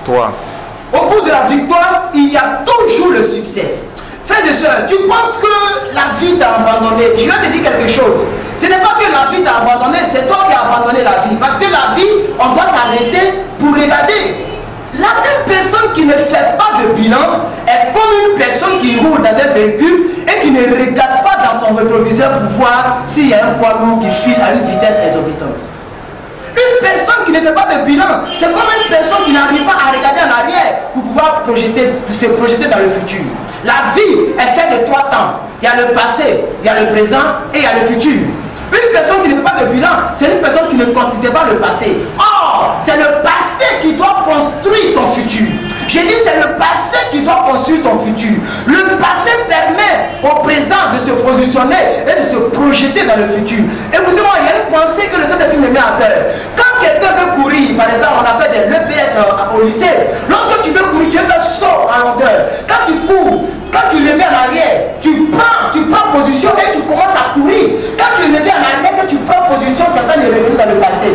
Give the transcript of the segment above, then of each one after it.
victoire. Au bout de la victoire, il y a toujours le succès. Frères et sœurs, tu penses que la vie t'a abandonné? Je vais te dire quelque chose. Ce n'est pas que la vie t'a abandonné, c'est toi qui as abandonné la vie. Parce que la vie, on doit s'arrêter pour regarder. Une personne qui ne fait pas de bilan est comme une personne qui roule dans un véhicule et qui ne regarde pas dans son rétroviseur pour voir s'il y a un poids lourd qui file à une vitesse exorbitante. Une personne qui ne fait pas de bilan, c'est comme une personne qui n'arrive pas à regarder en arrière pour pouvoir se projeter dans le futur. La vie est faite de 3 temps. Il y a le passé, il y a le présent et il y a le futur. Une personne qui ne fait pas de bilan, c'est une personne qui ne considère pas le passé. Or, c'est le passé qui doit construire ton futur. J'ai dit c'est le passé qui doit construire ton futur. Le passé permet au présent de se positionner et de se projeter dans le futur. Écoutez-moi, il y a une pensée que le Saint-Esprit me met à cœur. Quand quelqu'un veut courir, par exemple, on a fait des l'EPS au lycée. Lorsque tu veux courir, tu veux faire saut en longueur. Quand tu cours, quand tu leves en arrière, tu prends position et tu commences à courir. Quand tu leves en arrière, que tu prends position, tu attends de revenir dans le passé.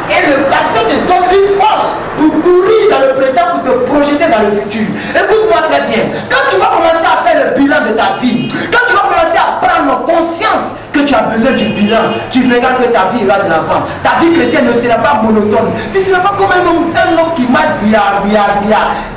Et le passé te donne une force pour courir dans le présent, pour te projeter dans le futur. Écoute-moi très bien. Quand tu vas commencer à faire le bilan de ta vie, quand tu vas commencer à prendre conscience que tu as besoin du bilan, tu verras que ta vie ira de l'avant. Ta vie chrétienne ne sera pas monotone. Tu ne seras pas comme un homme qui marche bien,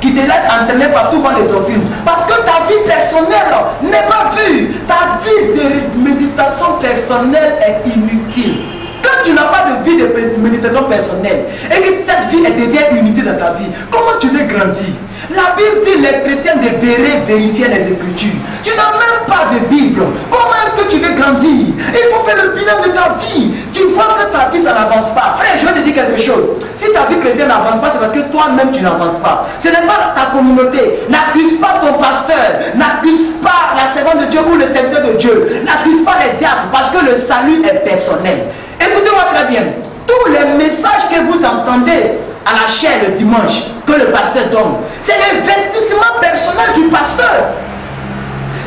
qui te laisse entraîner par tout vent de doctrine. Parce que ta vie personnelle n'est pas vue. Ta vie de méditation personnelle est inutile. Quand tu n'as pas de vie de méditation personnelle et que cette vie devient inutile dans ta vie, comment tu veux grandir? La Bible dit les chrétiens devraient vérifier les Écritures. Tu n'as même pas de Bible. Comment est-ce que tu veux grandir? Il faut faire le bilan de ta vie. Tu vois que ta vie, ça n'avance pas. Frère, je vais te dire quelque chose. Si ta vie chrétienne n'avance pas, c'est parce que toi-même, tu n'avances pas. Ce n'est pas ta communauté. N'accuse pas ton pasteur. N'accuse pas la servante de Dieu ou le serviteur de Dieu. N'accuse pas les diables parce que le salut est personnel. Écoutez-moi très bien. Tous les messages que vous entendez à la chair le dimanche, que le pasteur donne, c'est l'investissement personnel du pasteur.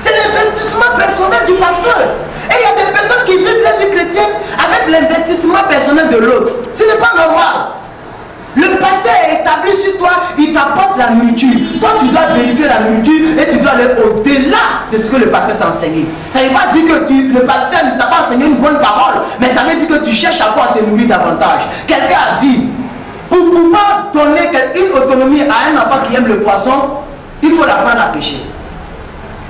C'est l'investissement personnel du pasteur. Et il y a des personnes qui vivent la vie chrétienne avec l'investissement personnel de l'autre. Ce n'est pas normal. Le pasteur est établi sur toi, il t'apporte la nourriture. Toi, tu dois vérifier la nourriture et tu dois aller au-delà de ce que le pasteur t'a enseigné. Ça ne veut pas dire que le pasteur ne t'a pas enseigné une bonne parole, mais ça veut dire que tu cherches à quoi te nourrir davantage. Quelqu'un a dit, pour pouvoir donner une autonomie à un enfant qui aime le poisson, il faut l'apprendre à pêcher.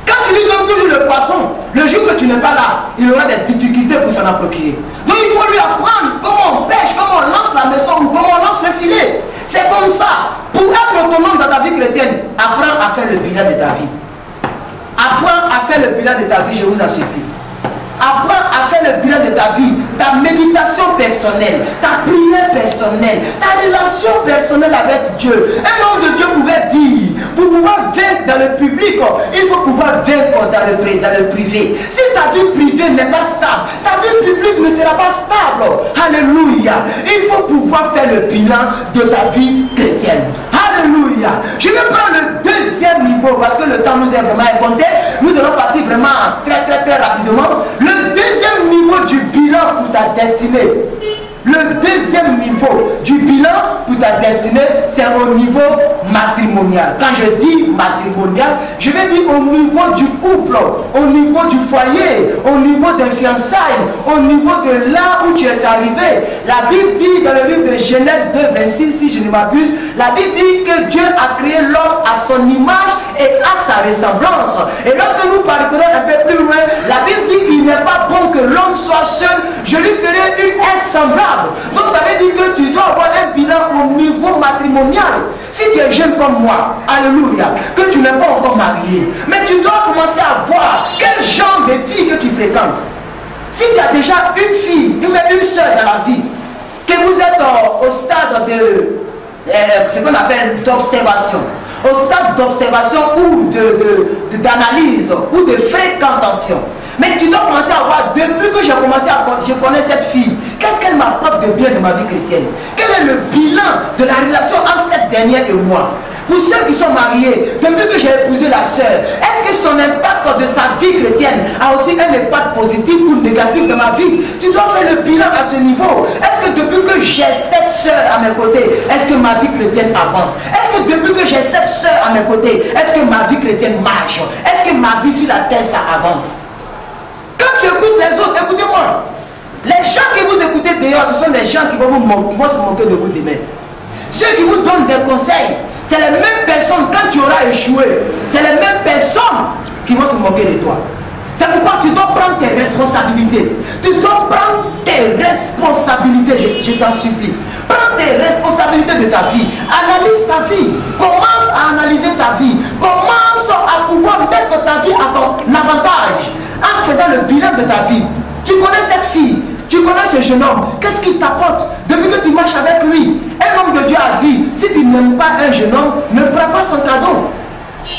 Quand tu lui donnes toujours le poisson, le jour que tu n'es pas là, il aura des difficultés pour s'en procurer. Donc il faut lui apprendre comment on pêche, comment on lance la maison ou comment on lance le filet. C'est comme ça. Pour être autonome dans ta vie chrétienne, apprends à faire le bilan de ta vie. Apprends à faire le bilan de ta vie, je vous en supplie. Apprends à faire le bilan de ta vie, ta méditation personnelle, ta prière personnelle, ta relation personnelle avec Dieu. Un homme de Dieu pouvait dire, pour pouvoir vaincre dans le public, il faut pouvoir vaincre dans le privé. Si ta vie privée n'est pas stable, ta vie publique ne sera pas stable. Alléluia. Il faut pouvoir faire le bilan de ta vie chrétienne. Alléluia. Je vais prendre le deuxième niveau parce que le temps nous est vraiment compté. Nous allons partir vraiment très rapidement. Le deuxième niveau du bilan pour ta destinée. Le deuxième niveau du bilan pour ta destinée, c'est au niveau matrimonial. Quand je dis matrimonial, je vais dire au niveau du couple, au niveau du foyer, au niveau des fiançailles, au niveau de là où tu es arrivé. La Bible dit dans le livre de Genèse 2, 26, si je ne m'abuse, la Bible dit que Dieu a créé l'homme à son image et à sa ressemblance. Et lorsque nous parcourons un peu plus loin, la Bible dit qu'il n'est pas bon que l'homme soit seul, je lui ferai une aide semblable. Donc ça veut dire que tu dois avoir un bilan au niveau matrimonial. Si tu es jeune comme moi, alléluia, que tu n'es pas encore marié, mais tu dois commencer à voir quel genre de fille que tu fréquentes. Si tu as déjà une fille, une soeur dans la vie, que vous êtes au stade de ce qu'on appelle d'observation, au stade d'observation ou d'analyse ou de fréquentation. Mais tu dois commencer à voir, depuis que j'ai commencé à je connais cette fille, qu'est-ce qu'elle m'apporte de bien de ma vie chrétienne? Quel est le bilan de la relation entre cette dernière et moi? Pour ceux qui sont mariés, depuis que j'ai épousé la sœur, est-ce que son impact l'impact de sa vie chrétienne a aussi un impact positif ou négatif dans ma vie. Tu dois faire le bilan à ce niveau. Est-ce que depuis que j'ai cette soeur à mes côtés, est-ce que ma vie chrétienne avance? Est-ce que depuis que j'ai cette soeur à mes côtés, est-ce que ma vie chrétienne marche? Est-ce que ma vie sur la terre, ça avance? Quand tu écoutes les autres, écoutez-moi. Les gens que vous écoutez dehors, ce sont des gens qui vont se moquer de vous demain. Ceux qui vous donnent des conseils, c'est les mêmes personnes, quand tu auras échoué, c'est les mêmes personnes qui vont se moquer de toi. C'est pourquoi tu dois prendre tes responsabilités. Tu dois prendre tes responsabilités, je t'en supplie. Prends tes responsabilités de ta vie. Analyse ta vie. Commence à analyser ta vie. Commence à pouvoir mettre ta vie à ton avantage en faisant le bilan de ta vie. Tu connais cette fille. Tu connais ce jeune homme, qu'est-ce qu'il t'apporte depuis que tu marches avec lui? Un homme de Dieu a dit, si tu n'aimes pas un jeune homme, ne prends pas son cadeau.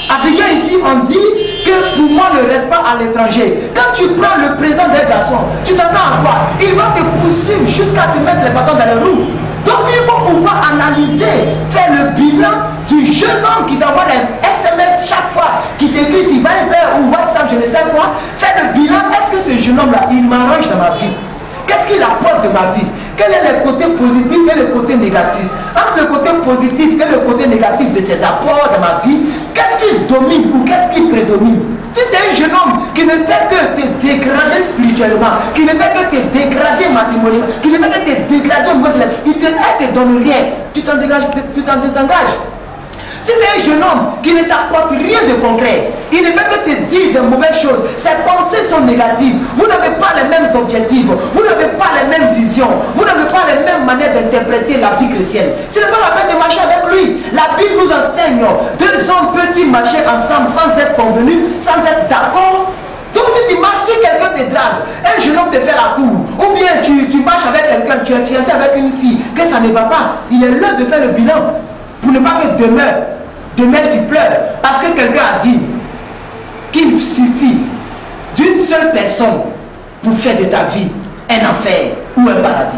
Abigail ici, on dit que pour moi ne reste pas à l'étranger. Quand tu prends le présent d'un garçon, tu t'attends à quoi? Il va te poursuivre jusqu'à te mettre les bâtons dans les roues. Donc il faut pouvoir analyser, faire le bilan du jeune homme qui t'envoie des SMS chaque fois, qui t'écrit sur Viber ou WhatsApp, je ne sais quoi. Faire le bilan, est-ce que ce jeune homme-là, il m'arrange dans ma vie? Qu'est-ce qu'il apporte de ma vie? Quel est le côté positif et le côté négatif? Entre le côté positif et le côté négatif de ses apports dans ma vie, qu'est-ce qu'il domine ou qu'est-ce qu'il prédomine? Si c'est un jeune homme qui ne fait que te dégrader spirituellement, qui ne fait que te dégrader matrimonialement, qui ne fait que te dégrader au niveau de la vie, il te donne rien, tu t'en désengages. Si c'est un jeune homme qui ne t'apporte rien de concret, il ne fait que te dire de mauvaises choses, ses pensées sont négatives, vous n'avez pas les mêmes objectifs, vous n'avez pas les mêmes visions, vous n'avez pas les mêmes manières d'interpréter la vie chrétienne. Ce n'est pas la peine de marcher avec lui. La Bible nous enseigne, deux hommes peuvent-ils marcher ensemble sans être convenus, sans être d'accord? Donc si tu marches, si quelqu'un te drague, un jeune homme te fait la cour, ou bien tu marches avec quelqu'un, tu es fiancé avec une fille, que ça ne va pas, il est l'heure de faire le bilan. Pour ne pas que demain tu pleures. Parce que quelqu'un a dit qu'il suffit d'une seule personne pour faire de ta vie un enfer ou un paradis.